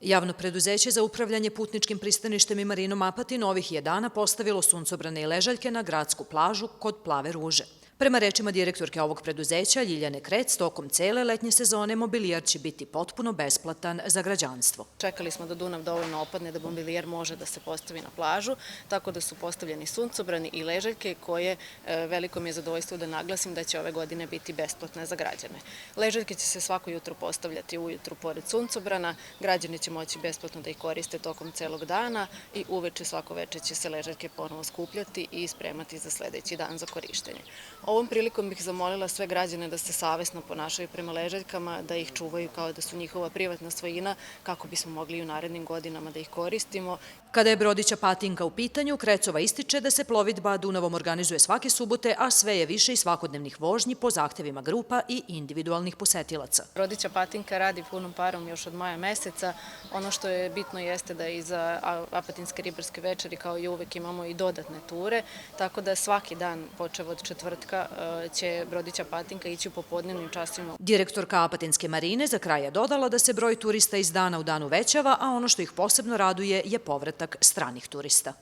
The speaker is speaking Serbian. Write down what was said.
Javno preduzeće za upravljanje putničkim pristaništem i marinom Apatin ovih je dana postavilo suncobrane i ležaljke na gradsku plažu kod Plave ruže. Prema rečima direktorke ovog preduzeća, Ljiljane Krec, tokom cele letnje sezone mobilijar će biti potpuno besplatan za građanstvo. Čekali smo da Dunav dovoljno opadne da mobilijar može da se postavi na plažu, tako da su postavljeni suncobrani i ležaljke koje, veliko mi je zadovoljstvo da naglasim, da će ove godine biti besplatne za građane. Ležaljke će se svako jutro postavljati ujutru pored suncobrana, građani će moći besplatno da ih koriste tokom celog dana i uveče svako veče će se ležaljke ponovo skupljati i spremati za sledeći dan za korištenje. Ovom prilikom bih zamolila sve građane da se savesno ponašaju prema ležaljkama, da ih čuvaju kao da su njihova privatna svojina, kako bismo mogli u narednim godinama da ih koristimo. Kada je brodića Patinka u pitanju, Krecova ističe da se plovidba Dunavom organizuje svake subote, a sve je više i svakodnevnih vožnji po zahtevima grupa i individualnih posetilaca. Brodića Patinka radi punom parom još od maja meseca. Ono što je bitno jeste da i za Apatinske ribarske večeri kao i uvek imamo i dodatne ture, tako da svaki dan, počev od četvrtka, će brodića Patinka ići u popodnevnim časovima. Direktorka Apatinske marine za kraj je dodala da se broj turista iz dana u dan uvećava, a ono što ih posebno raduje je povratak stranih turista.